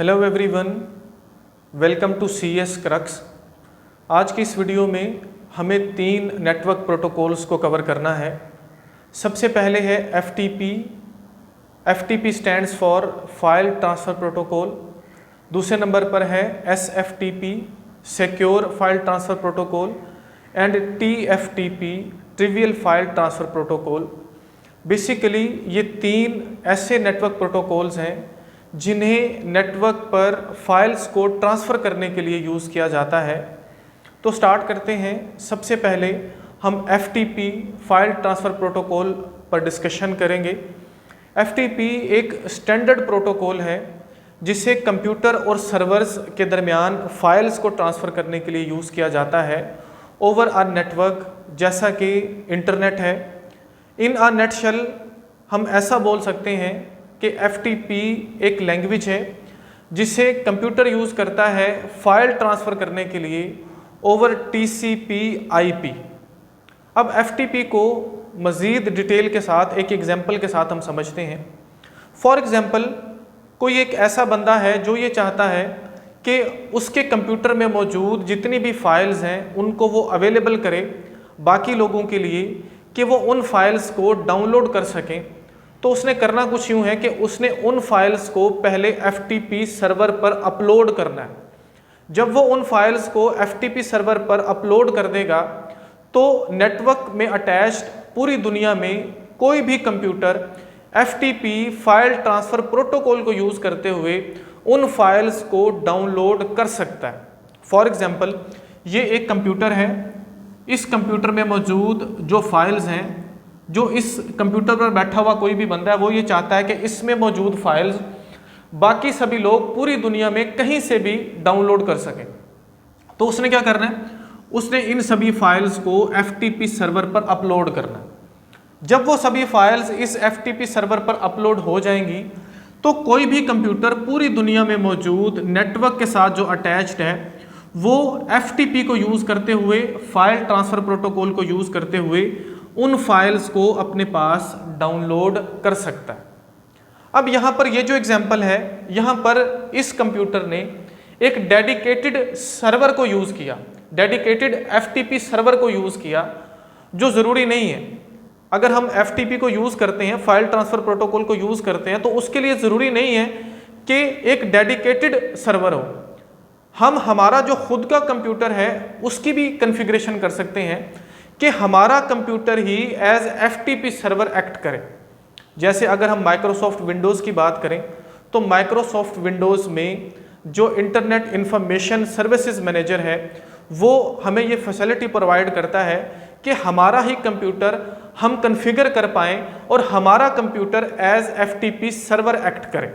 Hello everyone, welcome to CS Crux. आज की इस वीडियो में हमें 3 नेटवर्क प्रोटोकॉल्स को कवर करना है। सबसे पहले है FTP। FTP stands for file transfer protocol. दूसरे नंबर पर है SFTP, secure file transfer protocol, and TFTP, trivial file transfer protocol. Basically ये 3 ऐसे नेटवर्क प्रोटोकॉल्स हैं जिन्हें नेटवर्क पर फाइल्स को ट्रांसफ़र करने के लिए यूज़ किया जाता है। तो स्टार्ट करते हैं। सबसे पहले हम FTP फाइल ट्रांसफ़र प्रोटोकॉल पर डिस्कशन करेंगे। FTP एक स्टैंडर्ड प्रोटोकॉल है जिसे कंप्यूटर और सर्वर्स के दरमियान फाइल्स को ट्रांसफ़र करने के लिए यूज़ किया जाता है ओवर अ नेटवर्क, जैसा कि इंटरनेट है। इन अ नटशेल हम ऐसा बोल सकते हैं कि FTP एक लैंग्वेज है जिसे कंप्यूटर यूज़ करता है फाइल ट्रांसफ़र करने के लिए ओवर TCP/IP। अब FTP को मज़ीद डिटेल के साथ एक एग्जांपल के साथ हम समझते हैं। फॉर एग्जांपल, कोई एक ऐसा बंदा है जो ये चाहता है कि उसके कंप्यूटर में मौजूद जितनी भी फाइल्स हैं उनको वो अवेलेबल करे बाकी लोगों के लिए कि वो उन फाइल्स को डाउनलोड कर सकें। तो उसने करना कुछ यूँ है कि उसने उन फाइल्स को पहले FTP सर्वर पर अपलोड करना है। जब वो उन फाइल्स को FTP सर्वर पर अपलोड कर देगा तो नेटवर्क में अटैच्ड पूरी दुनिया में कोई भी computer FTP file transfer protocol को यूज़ करते हुए उन फाइल्स को डाउनलोड कर सकता है। फॉर एग्जांपल, ये एक कंप्यूटर है। इस कंप्यूटर में मौजूद जो फाइल्स हैं, जो इस कंप्यूटर पर बैठा हुआ कोई भी बंदा है वो ये चाहता है कि इसमें मौजूद फाइल्स बाकी सभी लोग पूरी दुनिया में कहीं से भी डाउनलोड कर सकें। तो उसने क्या करना है, उसने इन सभी फाइल्स को FTP सर्वर पर अपलोड करना है। जब वो सभी फाइल्स इस FTP सर्वर पर अपलोड हो जाएंगी तो कोई भी कंप्यूटर पूरी दुनिया में मौजूद नेटवर्क के साथ जो अटैच्ड है वो FTP को यूज़ करते हुए, फाइल ट्रांसफ़र प्रोटोकॉल को यूज़ करते हुए उन फाइल्स को अपने पास डाउनलोड कर सकता है। अब यहाँ पर ये जो एग्जांपल है, यहाँ पर इस कंप्यूटर ने एक डेडिकेटेड सर्वर को यूज़ किया, डेडिकेटेड FTP सर्वर को यूज़ किया, जो ज़रूरी नहीं है। अगर हम FTP को यूज़ करते हैं, फाइल ट्रांसफ़र प्रोटोकॉल को यूज़ करते हैं, तो उसके लिए ज़रूरी नहीं है कि एक डेडिकेटेड सर्वर हो। हम हमारा जो खुद का कंप्यूटर है उसकी भी कॉन्फ़िगरेशन कर सकते हैं कि हमारा कंप्यूटर ही एज FTP सर्वर एक्ट करे। जैसे अगर हम माइक्रोसॉफ्ट विंडोज़ की बात करें तो माइक्रोसॉफ्ट विंडोज़ में जो इंटरनेट इंफॉर्मेशन सर्विसेज मैनेजर है वो हमें ये फैसिलिटी प्रोवाइड करता है कि हमारा ही कंप्यूटर हम कॉन्फ़िगर कर पाएँ और हमारा computer as FTP server act करे।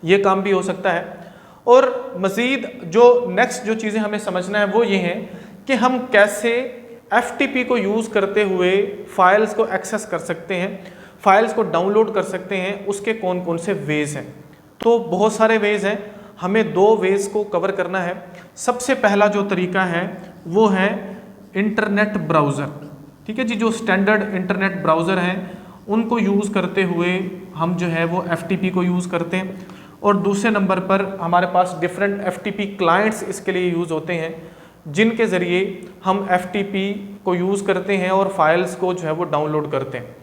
ये काम भी हो सकता है। और मज़ीद जो नेक्स्ट जो चीज़ें हमें समझना है वो ये हैं कि हम कैसे FTP को यूज़ करते हुए फाइल्स को एक्सेस कर सकते हैं, फाइल्स को डाउनलोड कर सकते हैं, उसके कौन कौन से वेज़ हैं। तो बहुत सारे वेज़ हैं, हमें 2 वेज़ को कवर करना है। सबसे पहला जो तरीका है वो है इंटरनेट ब्राउज़र। ठीक है जी, जो स्टैंडर्ड इंटरनेट ब्राउज़र हैं उनको यूज़ करते हुए हम जो है वो FTP को यूज़ करते हैं। और दूसरे नंबर पर हमारे पास डिफरेंट FTP क्लाइंट्स इसके लिए यूज़ होते हैं जिनके ज़रिए हम FTP को यूज़ करते हैं और फाइल्स को जो है वो डाउनलोड करते हैं।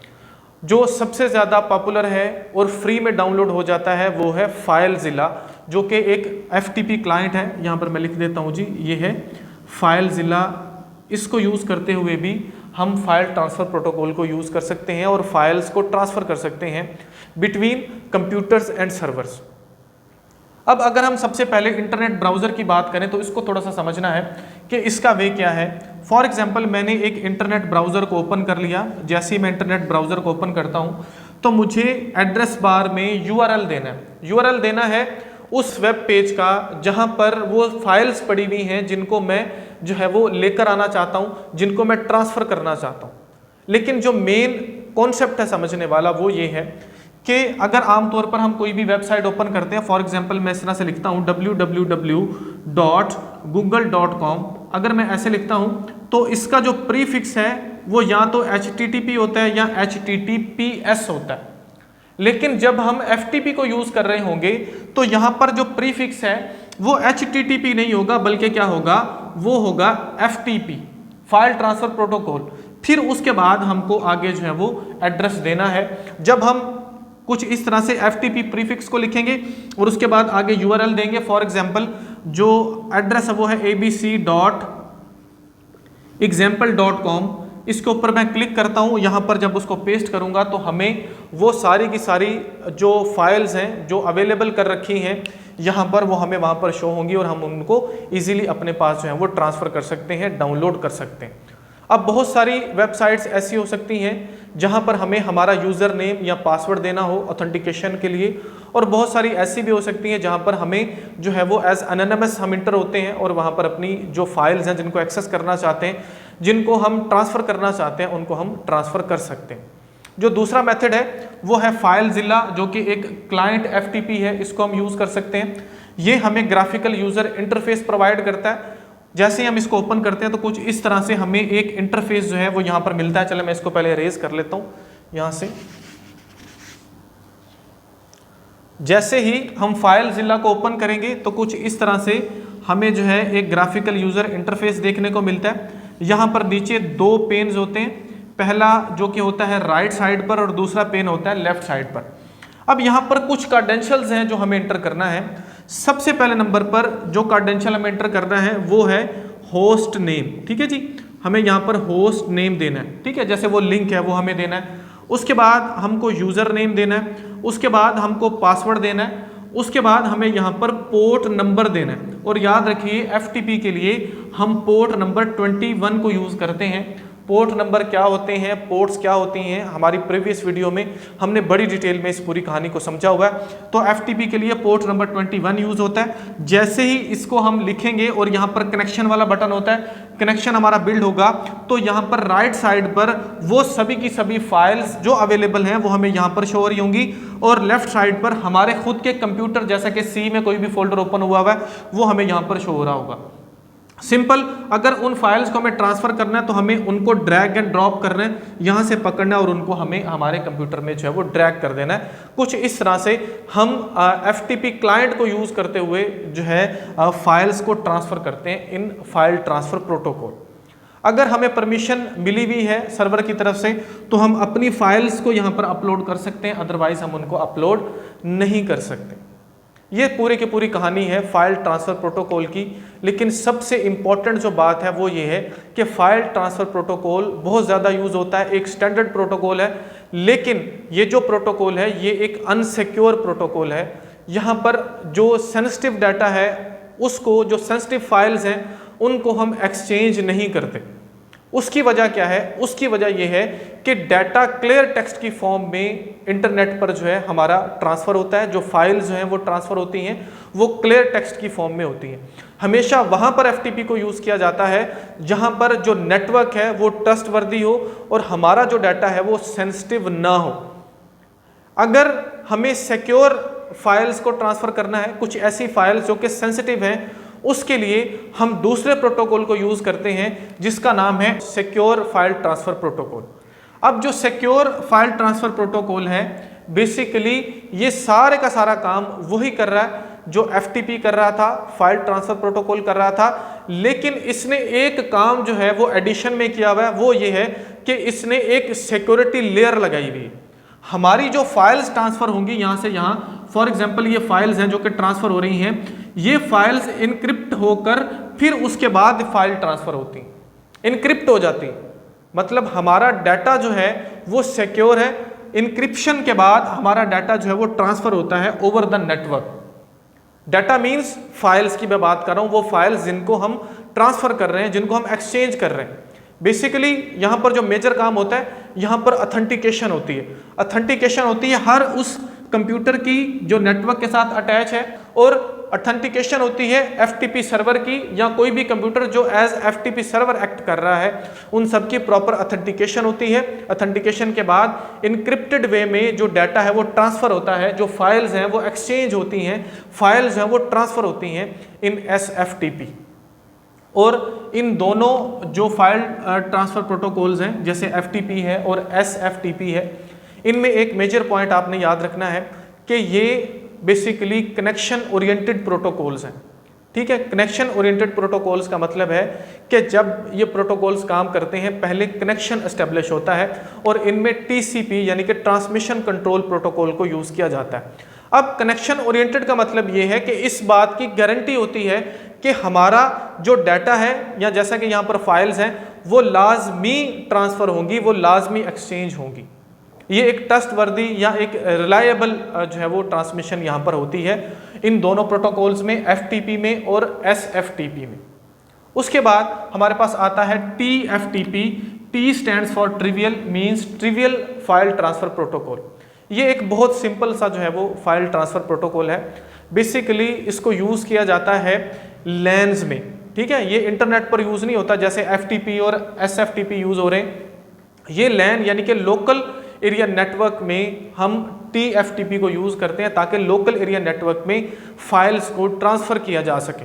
जो सबसे ज़्यादा पॉपुलर है और फ्री में डाउनलोड हो जाता है वो है फाइलज़िला, जो कि एक FTP क्लाइंट है। यहाँ पर मैं लिख देता हूँ जी, ये है फाइलज़िला। इसको यूज़ करते हुए भी हम फाइल ट्रांसफ़र प्रोटोकॉल को यूज़ कर सकते हैं और फाइल्स को ट्रांसफ़र कर सकते हैं बिटवीन कंप्यूटर्स एंड सर्वर्स। अब अगर हम सबसे पहले इंटरनेट ब्राउज़र की बात करें तो इसको थोड़ा सा समझना है कि इसका वे क्या है। फॉर एग्जांपल, मैंने एक इंटरनेट ब्राउज़र को ओपन कर लिया। जैसे ही मैं इंटरनेट ब्राउज़र को ओपन करता हूं तो मुझे एड्रेस बार में URL देना है। URL देना है उस वेब पेज का जहां पर वो फाइल्स पड़ी हुई हैं जिनको मैं जो है वो लेकर आना चाहता हूं, जिनको मैं ट्रांसफ़र करना चाहता हूँ। लेकिन जो मेन कॉन्सेप्ट है समझने वाला वो ये है कि अगर आमतौर पर हम कोई भी वेबसाइट ओपन करते हैं, फॉर एग्जांपल मैं इस तरह से लिखता हूँ www.google.com। अगर मैं ऐसे लिखता हूँ तो इसका जो प्रीफिक्स है वो या तो HTTP होता है या HTTPS होता है। लेकिन जब हम FTP को यूज कर रहे होंगे तो यहां पर जो प्रीफिक्स है वो HTTP नहीं होगा, बल्कि क्या होगा, वो होगा FTP, फाइल ट्रांसफर प्रोटोकॉल। फिर उसके बाद हमको आगे जो है वो एड्रेस देना है। जब हम कुछ इस तरह से FTP प्रीफिक्स को लिखेंगे और उसके बाद आगे URL देंगे, फॉर एग्जांपल जो एड्रेस है वो है abc.example.com, इसके ऊपर मैं क्लिक करता हूं। यहां पर जब उसको पेस्ट करूंगा तो हमें वो सारी की सारी जो फाइल्स हैं जो अवेलेबल कर रखी हैं यहां पर, वो हमें वहां पर शो होंगी और हम उनको इजीली अपने पास जो है वो ट्रांसफर कर सकते हैं, डाउनलोड कर सकते हैं। अब बहुत सारी वेबसाइट्स ऐसी हो सकती हैं जहां पर हमें हमारा यूज़र नेम या पासवर्ड देना हो ऑथेंटिकेशन के लिए, और बहुत सारी ऐसी भी हो सकती हैं जहां पर हमें जो है वो एज एनोनिमस हम इंटर होते हैं और वहां पर अपनी जो फाइल्स हैं जिनको एक्सेस करना चाहते हैं, जिनको हम ट्रांसफ़र करना चाहते हैं, उनको हम ट्रांसफ़र कर सकते हैं। जो दूसरा मेथड है वो है फाइलजिला, जो कि एक क्लाइंट FTP है, इसको हम यूज़ कर सकते हैं। ये हमें ग्राफिकल यूज़र इंटरफेस प्रोवाइड करता है। जैसे ही हम इसको ओपन करते हैं तो कुछ इस तरह से हमें एक इंटरफेस जो है वो यहाँ पर मिलता है। चलो मैं इसको पहले रेज कर लेता हूँ यहाँ से। जैसे ही हम फाइलजिला को ओपन करेंगे तो कुछ इस तरह से हमें जो है एक ग्राफिकल यूज़र इंटरफेस देखने को मिलता है। यहाँ पर नीचे दो पेन्स होते हैं, पहला जो कि होता है राइट साइड पर और दूसरा पेन होता है लेफ्ट साइड पर। अब यहाँ पर कुछ क्रेडेंशियल्स हैं जो हमें एंटर करना है। सबसे पहले नंबर पर जो क्रेडेंशियल हमें एंटर करना है वो है होस्ट नेम। ठीक है जी, हमें यहाँ पर होस्ट नेम देना है। ठीक है, जैसे वो लिंक है वो हमें देना है। उसके बाद हमको यूज़र नेम देना है, उसके बाद हमको पासवर्ड देना है, उसके बाद हमें यहाँ पर पोर्ट नंबर देना है। और याद रखिए FTP के लिए हम पोर्ट नंबर 21 को यूज़ करते हैं। पोर्ट नंबर क्या होते हैं, पोर्ट्स क्या होती हैं, हमारी प्रीवियस वीडियो में हमने बड़ी डिटेल में इस पूरी कहानी को समझा हुआ है। तो FTP के लिए पोर्ट नंबर 21 यूज़ होता है। जैसे ही इसको हम लिखेंगे और यहाँ पर कनेक्शन वाला बटन होता है, कनेक्शन हमारा बिल्ड होगा तो यहाँ पर राइट साइड पर वो सभी की सभी फाइल्स जो अवेलेबल हैं वो हमें यहाँ पर शो हो रही होंगी, और लेफ्ट साइड पर हमारे खुद के कंप्यूटर जैसा कि C में कोई भी फोल्डर ओपन हुआ है वो हमें यहाँ पर शो हो रहा होगा। सिंपल, अगर उन फाइल्स को हमें ट्रांसफर करना है तो हमें उनको ड्रैग एंड ड्रॉप करना है, यहाँ से पकड़ना है और उनको हमें हमारे कंप्यूटर में जो है वो ड्रैग कर देना है। कुछ इस तरह से हम FTP क्लाइंट को यूज़ करते हुए जो है फाइल्स को ट्रांसफ़र करते हैं इन फाइल ट्रांसफ़र प्रोटोकॉल। अगर हमें परमिशन मिली हुई है सर्वर की तरफ से तो हम अपनी फाइल्स को यहाँ पर अपलोड कर सकते हैं, अदरवाइज हम उनको अपलोड नहीं कर सकते। ये पूरी की पूरी कहानी है फाइल ट्रांसफ़र प्रोटोकॉल की। लेकिन सबसे इम्पॉर्टेंट जो बात है वो ये है कि फाइल ट्रांसफ़र प्रोटोकॉल बहुत ज़्यादा यूज़ होता है, एक स्टैंडर्ड प्रोटोकॉल है, लेकिन ये जो प्रोटोकॉल है ये एक अनसिक्योर प्रोटोकॉल है। यहाँ पर जो सेंसिटिव डाटा है उसको, जो सेंसिटिव फाइल्स हैं उनको हम एक्सचेंज नहीं करते। उसकी वजह क्या है? उसकी वजह यह है कि डाटा क्लियर टेक्स्ट की फॉर्म में इंटरनेट पर जो है हमारा ट्रांसफ़र होता है। जो फाइल्स जो हैं वो ट्रांसफ़र होती हैं वो क्लियर टेक्स्ट की फॉर्म में होती हैं। हमेशा वहाँ पर FTP को यूज़ किया जाता है जहाँ पर जो नेटवर्क है वो ट्रस्टवर्दी हो और हमारा जो डाटा है वो सेंसिटिव ना हो। अगर हमें सिक्योर फाइल्स को ट्रांसफ़र करना है, कुछ ऐसी फाइल्स जो कि सेंसिटिव हैं, उसके लिए हम दूसरे प्रोटोकॉल को यूज़ करते हैं जिसका नाम है सिक्योर फाइल ट्रांसफ़र प्रोटोकॉल। अब जो सिक्योर फाइल ट्रांसफ़र प्रोटोकॉल है बेसिकली ये सारे का सारा काम वही कर रहा है जो FTP कर रहा था, फाइल ट्रांसफ़र प्रोटोकॉल कर रहा था, लेकिन इसने एक काम जो है वो एडिशन में किया हुआ है। वो ये है कि इसने एक सिक्योरिटी लेयर लगाई हुई है। हमारी जो फाइल्स ट्रांसफ़र होंगी यहाँ से यहाँ, फॉर एग्जांपल ये फाइल्स हैं जो कि ट्रांसफ़र हो रही हैं, ये फाइल्स इनक्रिप्ट होकर फिर उसके बाद फाइल ट्रांसफ़र होती हैं, इनक्रिप्ट हो जाती हैं। मतलब हमारा डाटा जो है वो सिक्योर है। इनक्रिप्शन के बाद हमारा डाटा जो है वो ट्रांसफ़र होता है over the network. Data means files की मैं बात कर रहा हूँ, वो फाइल्स जिनको हम ट्रांसफ़र कर रहे हैं, जिनको हम एक्सचेंज कर रहे हैं। बेसिकली यहाँ पर जो मेजर काम होता है, यहाँ पर ऑथेंटिकेशन होती है। ऑथेंटिकेशन होती है हर उस कंप्यूटर की जो नेटवर्क के साथ अटैच है, और ऑथेंटिकेशन होती है FTP सर्वर की या कोई भी कंप्यूटर जो एज FTP सर्वर एक्ट कर रहा है, उन सब की प्रॉपर ऑथेंटिकेशन होती है। ऑथेंटिकेशन के बाद इनक्रिप्टेड वे में जो डाटा है वो ट्रांसफ़र होता है, जो फाइल्स हैं वो एक्सचेंज होती हैं, फाइल्स हैं वो ट्रांसफ़र होती हैं इन SFTP। और इन दोनों जो फाइल ट्रांसफ़र प्रोटोकॉल्स हैं जैसे FTP है और SFTP है, इनमें एक मेजर पॉइंट आपने याद रखना है कि ये बेसिकली कनेक्शन ओरिएंटेड प्रोटोकॉल्स हैं। ठीक है, कनेक्शन ओरिएंटेड प्रोटोकॉल्स का मतलब है कि जब ये प्रोटोकॉल्स काम करते हैं पहले कनेक्शन एस्टेब्लिश होता है और इनमें टीसीपी यानी कि ट्रांसमिशन कंट्रोल प्रोटोकॉल को यूज़ किया जाता है। अब कनेक्शन ओरिएंटेड का मतलब ये है कि इस बात की गारंटी होती है कि हमारा जो डाटा है या जैसा कि यहाँ पर फाइल्स हैं वो लाजमी ट्रांसफ़र होंगी, वो लाजमी एक्सचेंज होंगी। ये एक ट्रस्टवर्दी या एक रिलायबल जो है वो ट्रांसमिशन यहाँ पर होती है इन दोनों प्रोटोकॉल्स में, एफटीपी में और एसएफटीपी में। उसके बाद हमारे पास आता है TFTP. T stands for trivial, means trivial file transfer protocol. ये एक बहुत सिंपल सा जो है वो फाइल ट्रांसफ़र प्रोटोकॉल है। बेसिकली इसको यूज़ किया जाता है लैन्स में। ठीक है, ये इंटरनेट पर यूज़ नहीं होता जैसे एफटीपी और एसएफटीपी यूज़ हो रहे हैं। ये लैन यानी कि लोकल एरिया नेटवर्क में हम टीएफटीपी को यूज़ करते हैं ताकि लोकल एरिया नेटवर्क में फाइल्स को ट्रांसफ़र किया जा सके।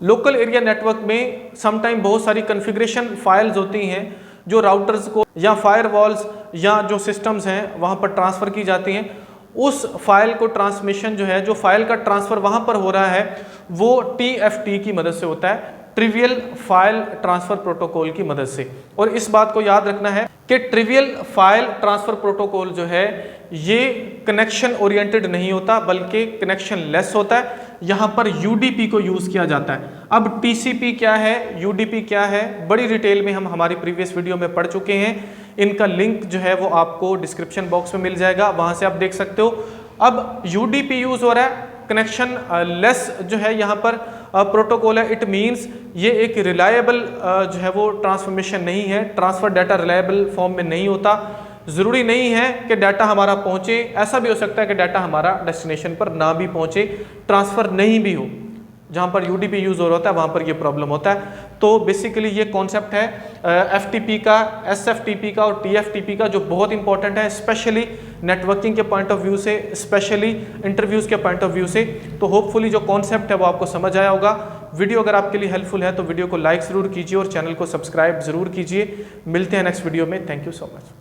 लोकल एरिया नेटवर्क में समटाइम बहुत सारी कॉन्फ़िगरेशन फाइल्स होती हैं जो राउटर्स को या फायरवॉल्स या जो सिस्टम्स हैं वहाँ पर ट्रांसफ़र की जाती हैं। उस फाइल को ट्रांसमिशन जो है, जो फाइल का ट्रांसफ़र वहाँ पर हो रहा है वो टीएफटी की मदद से होता है, ट्रिवियल फाइल ट्रांसफ़र प्रोटोकॉल की मदद से। और इस बात को याद रखना है कि ट्रिवियल फाइल ट्रांसफ़र प्रोटोकॉल जो है ये कनेक्शन ओरिएंटेड नहीं होता बल्कि कनेक्शन लेस होता है। यहाँ पर यूडीपी को यूज़ किया जाता है। अब टीसीपी क्या है, यूडीपी क्या है, बड़ी डिटेल में हम हमारी प्रीवियस वीडियो में पढ़ चुके हैं। इनका लिंक जो है वो आपको डिस्क्रिप्शन बॉक्स में मिल जाएगा, वहाँ से आप देख सकते हो। अब यूडीपी यूज़ हो रहा है, कनेक्शन लेस जो है यहाँ पर प्रोटोकॉल है। इट मीन्स ये एक रिलायबल जो है वो ट्रांसफॉर्मेशन नहीं है, ट्रांसफ़र डाटा रिलायबल फॉर्म में नहीं होता। ज़रूरी नहीं है कि डाटा हमारा पहुँचे, ऐसा भी हो सकता है कि डाटा हमारा डेस्टिनेशन पर ना भी पहुँचे, ट्रांसफ़र नहीं भी हो। जहाँ पर यूडीपी यूज़ हो रहा होता है वहाँ पर ये प्रॉब्लम होता है। तो बेसिकली ये कॉन्सेप्ट है एफटीपी का, एसएफटीपी का और टीएफटीपी का, जो बहुत इंपॉर्टेंट है स्पेशली नेटवर्किंग के पॉइंट ऑफ व्यू से, स्पेशली इंटरव्यूज़ के पॉइंट ऑफ व्यू से। तो होपफुली जो कॉन्सेप्ट है वो आपको समझ आया होगा। वीडियो अगर आपके लिए हेल्पफुल है तो वीडियो को लाइक ज़रूर कीजिए और चैनल को सब्सक्राइब ज़रूर कीजिए। मिलते हैं नेक्स्ट वीडियो में। Thank you so much.